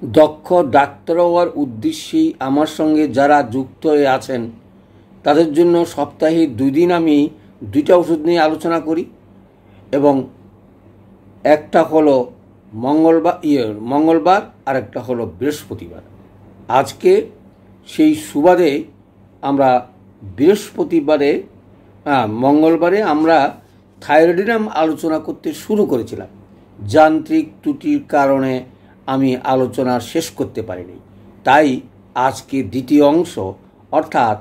দক্ষ ডাক্তার হওয়ার উদ্দেশ্যেই আমার সঙ্গে যারা যুক্ত হয়ে আছেন তাদের জন্য সপ্তাহে 2 দিন আমি 2টা ওষুধ নিয়ে আলোচনা করি এবং একটা হলো মঙ্গলবার আর একটা হলো বৃহস্পতিবার। আজকে সেই সুবাদে আমরা মঙ্গলবারে আমরা থাইরয়েডিনাম আলোচনা করতে শুরু করেছিলাম। যান্ত্রিক ত্রুটির কারণে আমি আলোচনা শেষ করতে পারিনি, তাই আজকে দ্বিতীয় অংশ অর্থাৎ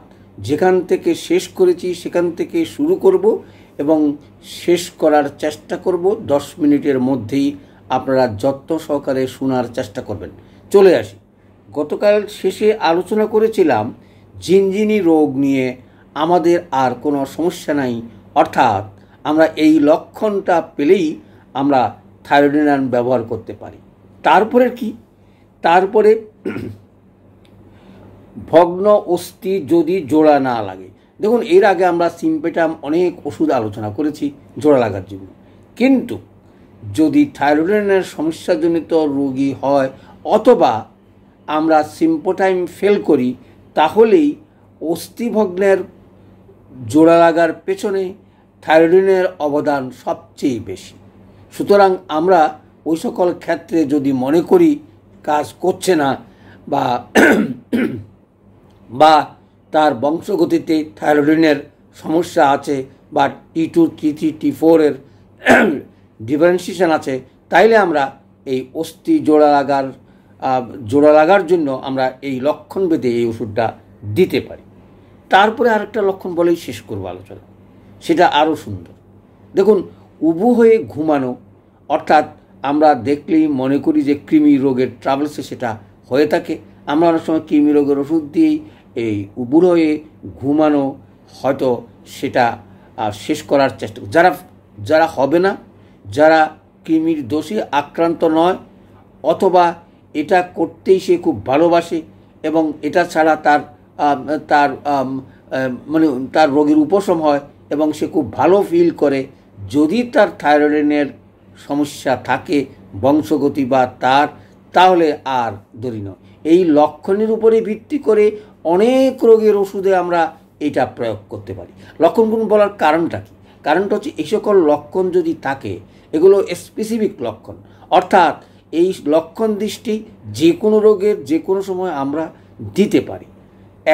যেখান থেকে শেষ করেছি সেখান থেকে শুরু করব এবং শেষ করার চেষ্টা করব। 10 মিনিটের মধ্যেই আপনারা যত্ন সহকারে শোনার চেষ্টা করবেন। চলে আসি, গতকাল শেষে আলোচনা করেছিলাম ঝিনঝিনি রোগ নিয়ে আমাদের আর কোনো সমস্যা নাই, অর্থাৎ আমরা এই লক্ষণটা পেলেই আমরা থাইরয়েডিনাম ব্যবহার করতে পারি। তারপরে কি? তারপরে ভগ্ন অস্থি যদি জোড়া না লাগে। দেখুন, এর আগে আমরা সিম্পেটাম অনেক ওষুধ আলোচনা করেছি জোড়া লাগার জন্য, কিন্তু যদি থাইরয়েডিনের সমস্যাজনিত রোগী হয় অথবা আমরা সিম্পোটাইম ফেল করি তাহলেই অস্থিভগ্নের জোড়া লাগার পেছনে থাইরয়েডিনের অবদান সবচেয়ে বেশি। সুতরাং আমরা ওই সকল ক্ষেত্রে যদি মনে করি কাজ করছে না বা তার বংশগতিতে থাইরয়েডিনের সমস্যা আছে বা T2, T3, T4 এর ডিফারেন্সিয়েশন আছে, তাইলে আমরা এই অস্থি জোড়া লাগার জন্য আমরা এই লক্ষণ ভেদে এই ওষুধটা দিতে পারি। তারপরে আরেকটা লক্ষণ বলেই শেষ করব আলোচনা, সেটা আরও সুন্দর। দেখুন, উবু হয়ে ঘুমানো, অর্থাৎ আমরা দেখলেই মনে করি যে কৃমি রোগের ট্রাভেলসে সেটা হয়ে থাকে। আমরা অনেক সময় কৃমি রোগের ওষুধ দিয়েই এই উবুর হয়ে ঘুমানো হয়তো সেটা শেষ করার চেষ্টা করি। যারা হবে না, যারা কৃমির দোষে আক্রান্ত নয় অথবা এটা করতেই সে খুব ভালোবাসে এবং এটা ছাড়া তার রোগের উপশম হয় এবং সে খুব ভালো ফিল করে, যদি তার থাইরয়েডিনের সমস্যা থাকে বংশগতি বা তাহলে আর দেরি নয়। এই লক্ষণের উপরে ভিত্তি করে অনেক রোগের ওষুধে আমরা এটা প্রয়োগ করতে পারি। লক্ষণগুলো বলার কারণটা কি? কারণটা হচ্ছে এই সকল লক্ষণ যদি থাকে, এগুলো স্পেসিফিক লক্ষণ, অর্থাৎ এই লক্ষণ দৃষ্টি যে কোনো রোগের যে কোনো সময় আমরা দিতে পারি।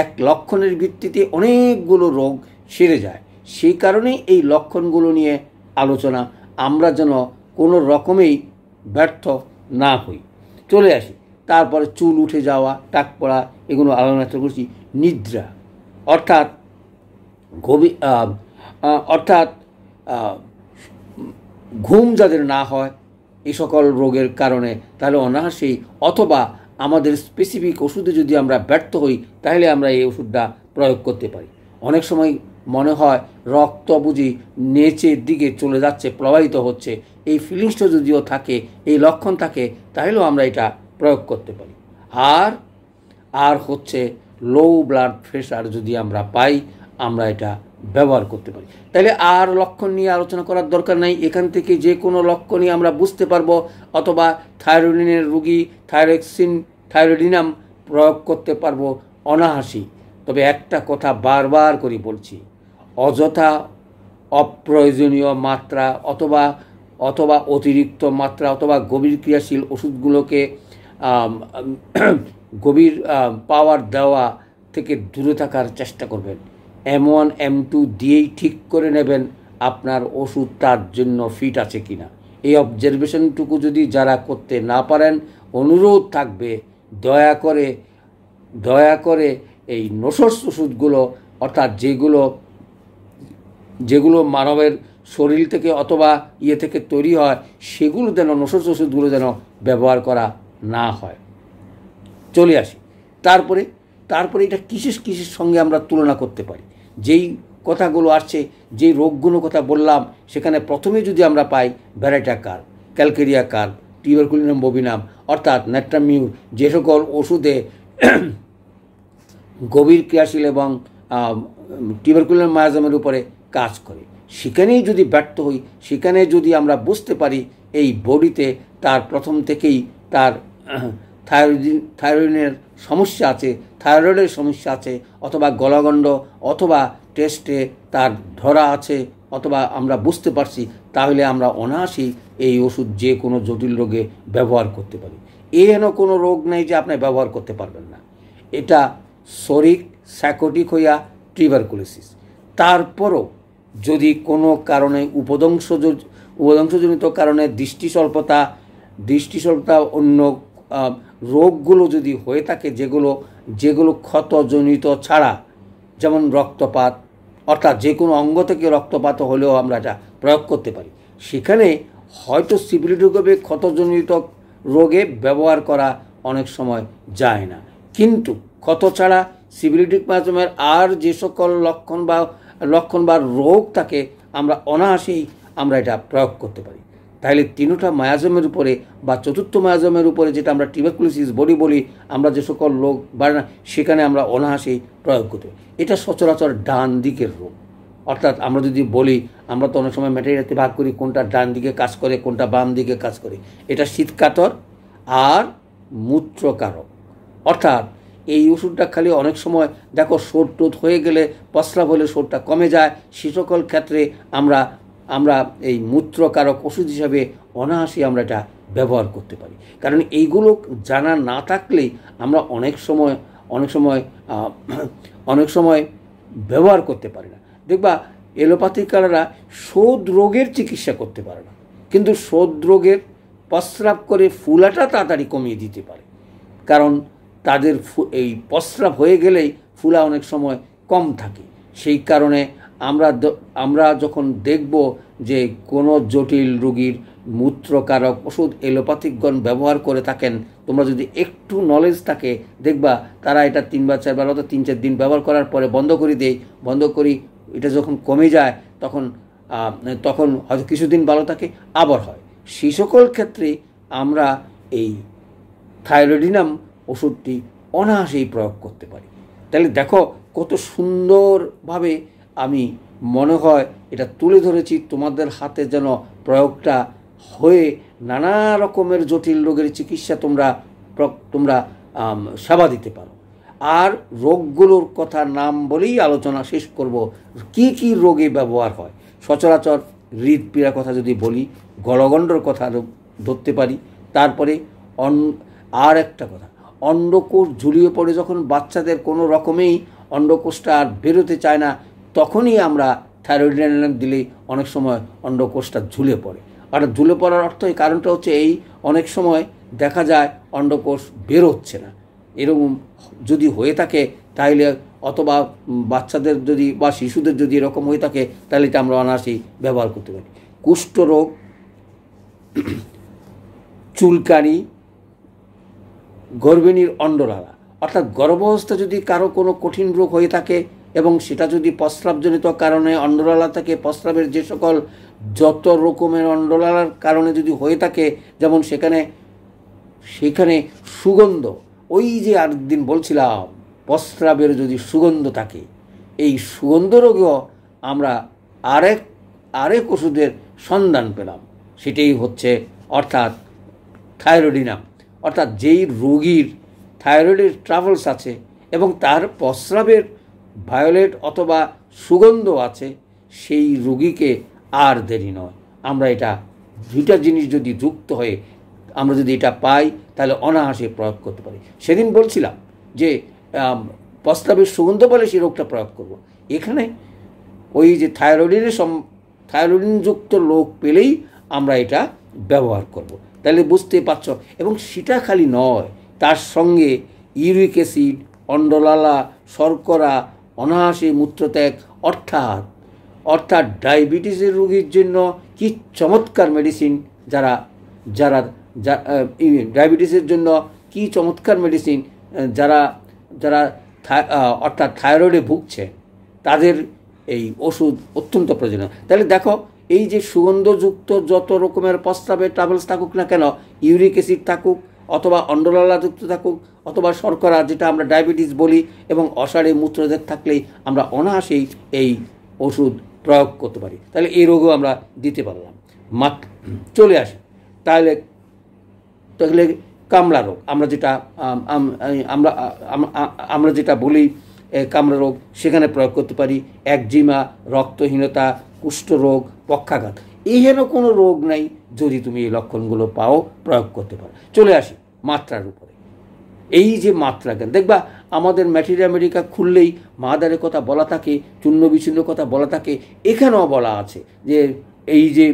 এক লক্ষণের ভিত্তিতে অনেকগুলো রোগ সেরে যায়। সেই কারণেই এই লক্ষণগুলো নিয়ে আলোচনা, আমরা যেন কোনো রকমেই ব্যর্থ না হই। চলে আসি, তারপরে চুল উঠে যাওয়া, টাক পড়া, এগুলো আলোচনা করছি। নিদ্রা অর্থাৎ ঘুম যাদের না হয় এই সকল রোগের কারণে, তাহলে অনায়াসেই অথবা আমাদের স্পেসিফিক ওষুধে যদি আমরা ব্যর্থ হই তাহলে আমরা এই ওষুধটা প্রয়োগ করতে পারি। অনেক সময় মনে হয় রক্ত বুঝি নিচের দিকে চলে যাচ্ছে, প্রবাহিত হচ্ছে, এই ফিলিংসটা যদিও থাকে, এই লক্ষণ থাকে, তাহলেও আমরা এটা প্রয়োগ করতে পারি। আর হচ্ছে লো ব্লাড প্রেশার যদি আমরা পাই, আমরা এটা ব্যবহার করতে পারি। তাহলে আর লক্ষণ নিয়ে আলোচনা করার দরকার নাই, এখান থেকে যে কোনো লক্ষণই আমরা বুঝতে পারবো, অথবা থাইরয়েডিনের রোগী থাইরয়েডিনাম প্রয়োগ করতে পারবো অনায়াসেই। তবে একটা কথা বারবার করে বলছি, অযথা অপ্রয়োজনীয় মাত্রা অথবা অতিরিক্ত মাত্রা অথবা গভীর ক্রিয়াশীল ওষুধগুলোকে গভীর পাওয়ার দেওয়া থেকে দূরে থাকার চেষ্টা করবেন। M1 M2 দিয়েই ঠিক করে নেবেন আপনার ওষুধ তার জন্য ফিট আছে কিনা। এই অবজারভেশনটুকু যদি যারা করতে না পারেন, অনুরোধ থাকবে দয়া করে এই নসস ওষুধগুলো, অর্থাৎ যেগুলো মানবের শরীর থেকে অথবা থেকে তৈরি হয়, সেগুলো যেন নসস ওষুধগুলো যেন ব্যবহার করা না হয়। চলে আসি, তারপরে এটা কিসের সঙ্গে আমরা তুলনা করতে পারি। যেই কথাগুলো আসছে, যেই রোগগুলোর কথা বললাম, সেখানে প্রথমে যদি আমরা পাই ভ্যারাইটা কার্ভ, ক্যালকেরিয়া কার্ভ, টিউবারকুলিনাম বোবিনাম, অর্থাৎ নেট্রামিউর, যে সকল ওষুধে গভীর ক্রিয়াশীল এবং টিউবারকুলার মায়াজমের উপরে কাজ করে, সেখানেই যদি ব্যর্থ হই, সেখানে যদি আমরা বুঝতে পারি এই বডিতে তার প্রথম থেকেই থাইরয়েডের সমস্যা আছে, থাইরয়েডের সমস্যা আছে, অথবা গলাগণ্ড অথবা টেস্টে তার ধরা আছে, অথবা আমরা বুঝতে পারছি, তাহলে আমরা অনায়াসেই এই ওষুধ যে কোনো জটিল রোগে ব্যবহার করতে পারি। এন কোনো রোগ নেই যে আপনি ব্যবহার করতে পারবেন না। এটা শরিক সাইকোটিক হইয়া টিউবারকুলোসিস। তারপরও যদি কোনো কারণে উপদংশজনিত কারণে দৃষ্টিস্বল্পতা অন্য রোগগুলো যদি হয়ে থাকে, যেগুলো ক্ষতজনিত ছাড়া, যেমন রক্তপাত, অর্থাৎ যে কোনো অঙ্গ থেকে রক্তপাত হলেও আমরা এটা প্রয়োগ করতে পারি। সেখানে হয়তো সিফিলিটিকভাবে ক্ষতজনিত রোগে ব্যবহার করা অনেক সময় যায় না, কিন্তু ক্ষত ছাড়া সিফিলিটিক মায়াজমের আর যে সকল লক্ষণ বা রোগ থাকে আমরা অনায়াসেই আমরা এটা প্রয়োগ করতে পারি। তাহলে তিনটা মায়াজমের উপরে বা চতুর্থ মায়াজমের উপরে, যেটা আমরা টিউবারকুলোসিস বলি, আমরা যে সকল রোগ বাড়ে না, সেখানে আমরা অনায়াসেই প্রয়োগ করতে পারি। এটা সচরাচর ডান দিকের রোগ। অর্থাৎ আমরা যদি বলি, আমরা তো অনেক সময় ম্যাটেরিয়াতে ভাগ করি কোনটা ডান দিকে কাজ করে, কোনটা বাম দিকে কাজ করে। এটা শীতকাতর আর মূত্রকারক। অর্থাৎ এই ওষুধটা খালি অনেক সময় দেখো শোধ টোধ হয়ে গেলে, প্রস্রাব হলে শোধটা কমে যায়, সে সকল ক্ষেত্রে আমরা এই মূত্রকারক ওষুধ হিসাবে অনায়াসেই আমরা এটা ব্যবহার করতে পারি। কারণ এইগুলো জানা না থাকলেই আমরা অনেক সময় ব্যবহার করতে পারি না। দেখবা এলোপ্যাথিকাররা শোধ রোগের চিকিৎসা করতে পারে না, কিন্তু শোধ রোগের প্রস্রাব করে ফুলাটা তাড়াতাড়ি কমিয়ে দিতে পারে। কারণ তাদের এই প্রস্রাব হয়ে গেলেই ফুলা অনেক সময় কম থাকে। সেই কারণে আমরা যখন দেখব যে কোনো জটিল রোগীর মূত্রকারক ওষুধ এলোপ্যাথিকগণ ব্যবহার করে থাকেন, তোমরা যদি একটু নলেজ থাকে, দেখবা তারা এটা 3 বা 4 বার অথবা 3-4 দিন ব্যবহার করার পরে বন্ধ করি এটা যখন কমে যায়, তখন হয়তো কিছুদিন ভালো থাকে, আবার হয়। সেই সকল ক্ষেত্রে আমরা এই থাইরয়েডিনাম ওষুধটি অনায়াসেই প্রয়োগ করতে পারি। তাহলে দেখো কত সুন্দরভাবে আমি মনে হয় এটা তুলে ধরেছি, তোমাদের হাতে যেন প্রয়োগটা হয়ে নানা রকমের জটিল রোগের চিকিৎসা তোমরা সেবা দিতে পারো। আর রোগগুলোর কথা নাম বলেই আলোচনা শেষ করব। কি রোগে ব্যবহার হয়? সচরাচর হৃদপীড়ার কথা যদি বলি, গলগণ্ডর কথা ধরতে পারি। তারপরে আর একটা কথা, অন্ডকোষ ঝুলিয়ে পড়ে যখন বাচ্চাদের কোনো রকমেই অন্ডকোষটা আর বেরোতে চায় না, তখনই আমরা থাইরয়েডিনাম দিলে অনেক সময় অন্ডকোষটা ঝুলে পড়ে। আর ঝুলে পড়ার অর্থ এই কারণটা হচ্ছে এই, অনেক সময় দেখা যায় অন্ডকোষ বেরোচ্ছে না। এরকম যদি হয়ে থাকে তাহলে, অথবা বাচ্চাদের যদি বা শিশুদের যদি এরকম হয়ে থাকে, তাহলে এটা আমরা অনায়াসেই ব্যবহার করতে পারি। কুষ্ঠরোগ, চুলকানি, গর্ভিণীর অন্ডলালা, অর্থাৎ গর্ভাবস্থা যদি কারো কোনো কঠিন রোগ হয়ে থাকে এবং সেটা যদি প্রস্রাবজনিত কারণে অন্ডলালা থাকে, প্রস্রাবের যে সকল যত রকমের অন্ডলালার কারণে যদি হয়ে থাকে, যেমন সেখানে সুগন্ধ, ওই যে আরেকদিন বলছিলাম প্রস্রাবের যদি সুগন্ধ থাকে, এই সুগন্ধ রোগেও আমরা আরেক ওষুধের সন্ধান পেলাম। সেটাই হচ্ছে অর্থাৎ থাইরয়েডিনাম। অর্থাৎ যেই রোগীর থাইরয়েডের ট্রাভেলস আছে এবং তার প্রস্রাবের ভায়োলেট অথবা সুগন্ধ আছে, সেই রোগীকে আর দেরি নয়, আমরা এটা দুইটা জিনিস যদি যুক্ত হয়ে আমরা যদি এটা পাই, তাহলে অনায়াসে প্রয়োগ করতে পারি। সেদিন বলছিলাম যে প্রস্রাবের সুগন্ধ বলে সেই রোগটা প্রয়োগ করব। এখানে ওই যে থাইরয়েডিনযুক্ত রোগ পেলেই আমরা এটা ব্যবহার করব। তাহলে বুঝতে পারছ। এবং সেটা খালি নয়, তার সঙ্গে ইউরিক অ্যাসিড, অন্ডলালা, শর্করা, অনায়াসে মূত্রত্যাগ, অর্থাৎ ডায়াবেটিসের রোগীর জন্য কি চমৎকার মেডিসিন, যারা ডায়াবেটিসের জন্য কি চমৎকার মেডিসিন, যারা অর্থাৎ থাইরয়েডে ভুগছে, তাদের এই ওষুধ অত্যন্ত প্রয়োজনীয়। তাহলে দেখো, এই যে সুগন্ধযুক্ত যত রকমের প্রস্রাবের ট্রাভেলস থাকুক না কেন, ইউরিক অ্যাসিড থাকুক অথবা অন্ডলালাযুক্ত থাকুক অথবা শর্করা, যেটা আমরা ডায়াবেটিস বলি, এবং অসাড়ে মূত্রত্যাগ থাকলেই আমরা অনায়াসেই এই ওষুধ প্রয়োগ করতে পারি। তাহলে এই রোগও আমরা দিতে পারলাম। চলে আসে তাহলে কামলা রোগ, আমরা যেটা বলি কামলা রোগ, সেখানে প্রয়োগ করতে পারি। একজিমা, রক্তহীনতা, কুষ্ঠরোগ, পক্ষাঘাত, এই হেন কোনো রোগ নাই, যদি তুমি এই লক্ষণগুলো পাও প্রয়োগ করতে পারো। চলে আসি মাত্রার উপরে। এই যে মাত্রা জ্ঞান, দেখবা আমাদের ম্যাটেরিয়া মেডিকা খুললেই মাদারের কথা বলা থাকে, চূর্ণ বিচ্ছিন্ন কথা বলা থাকে। এখানেও বলা আছে যে এই যে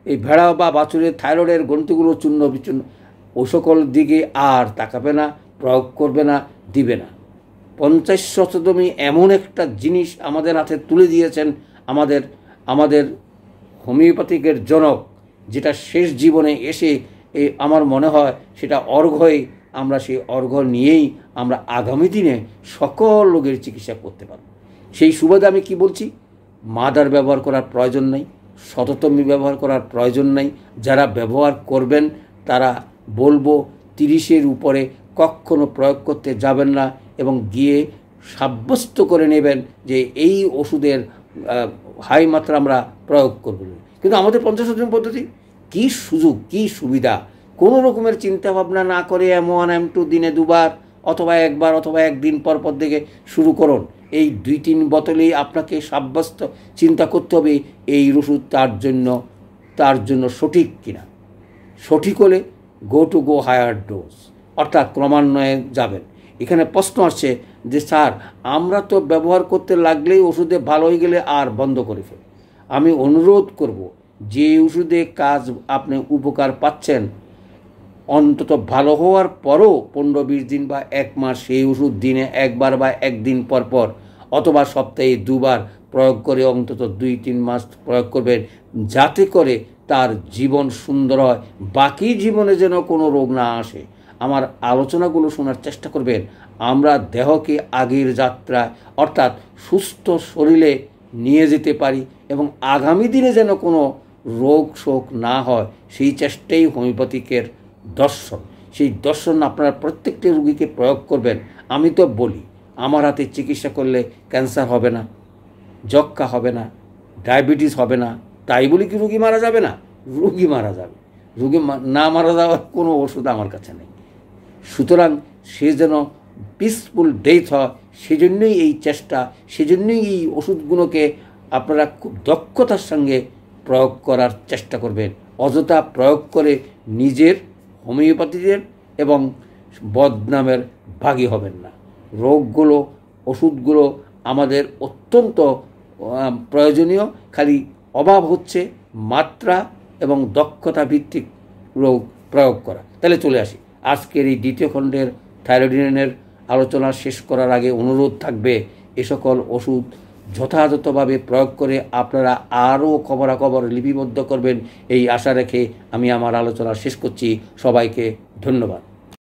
এই ভেড়া বা বাছুরের থাইরয়েডের গ্রন্থিগুলো চূর্ণ বিচ্ছিন্ন, ও সকল দিকে আর তাকাবে না, প্রয়োগ করবে না, দিবে না। 50 শততমী এমন একটা জিনিস আমাদের হাতে তুলে দিয়েছেন আমাদের হোমিওপ্যাথিকের জনক, যেটা শেষ জীবনে এসে আমার মনে হয় সেটা অর্ঘ্যই, আমরা সেই অর্ঘ্য নিয়েই আমরা আগামী দিনে সকল রোগের চিকিৎসা করতে পারব। সেই সুবাদে আমি কি বলছি, মাদার ব্যবহার করার প্রয়োজন নেই, শততমী ব্যবহার করার প্রয়োজন নেই। যারা ব্যবহার করবেন তারা বলবো 30-এর উপরে কখনো প্রয়োগ করতে যাবেন না, এবং গিয়ে সাব্যস্ত করে নেবেন যে এই ওষুধের হাই মাত্রা আমরা প্রয়োগ করব। কিন্তু আমাদের 50 শততম পদ্ধতি কী সুযোগ, কী সুবিধা, কোনো রকমের চিন্তাভাবনা না করে M1 M2 দিনে 2 বার অথবা 1 বার অথবা 1 দিন পর পর থেকে শুরু করুন। এই 2-3 বোতলেই আপনাকে সাব্যস্ত চিন্তা করতে হবে এই ওষুধ তার জন্য সঠিক কিনা। সঠিক হলে গো হায়ার ডোজ, অর্থাৎ ক্রমান্বয়ে যাবেন। এখানে প্রশ্ন আসছে যে স্যার, আমরা তো ব্যবহার করতে লাগলেই ওষুধে ভালো হয়ে গেলে আর বন্ধ করে ফেলি। আমি অনুরোধ করব, যে ওষুধে কাজ আপনি উপকার পাচ্ছেন, অন্তত ভালো হওয়ার পরও 15-20 দিন বা 1 মাস সেই ওষুধ দিনে 1 বার বা 1 দিন পর পর অথবা সপ্তাহে 2 বার প্রয়োগ করে অন্তত 2-3 মাস প্রয়োগ করবেন, যাতে করে তার জীবন সুন্দর হয়, বাকি জীবনে যেন কোনো রোগ না আসে। আমার আলোচনাগুলো শোনার চেষ্টা করবেন। আমরা দেহকে আগের যাত্রা অর্থাৎ সুস্থ শরীরে নিয়ে যেতে পারি, এবং আগামী দিনে যেন কোনো রোগ শোক না হয়, সেই চেষ্টাই হোমিওপ্যাথিকের দর্শন। সেই দর্শন আপনারা প্রত্যেকটি রোগীকে প্রয়োগ করবেন। আমি তো বলি, আমার হাতে চিকিৎসা করলে ক্যান্সার হবে না, যক্ষ্মা হবে না, ডায়াবেটিস হবে না, তাই বলি কি রোগী মারা যাবে না? রোগী মারা যাবে। রোগী না মারা যাওয়ার কোনো ওষুধ আমার কাছে নেই। সুতরাং সে যেন পিসফুল ডেথ হয়, সেজন্যই এই চেষ্টা, সেজন্যই এই ওষুধগুলোকে আপনারা খুব দক্ষতার সঙ্গে প্রয়োগ করার চেষ্টা করবেন। অযথা প্রয়োগ করে নিজের হোমিওপ্যাথিদের এবং বদনামের ভাগী হবেন না। রোগগুলো, ওষুধগুলো আমাদের অত্যন্ত প্রয়োজনীয়, খালি অভাব হচ্ছে মাত্রা এবং দক্ষতা ভিত্তিক রোগ প্রয়োগ করা। তাহলে চলে আসি আজকের এই 2য় খণ্ডের থাইরয়েডিনের আলোচনা শেষ করার আগে অনুরোধ থাকবে, এ সকল ওষুধ যথাযথভাবে প্রয়োগ করে আপনারা আরও খবরাখবর লিপিবদ্ধ করবেন, এই আশা রেখে আমি আমার আলোচনা শেষ করছি। সবাইকে ধন্যবাদ।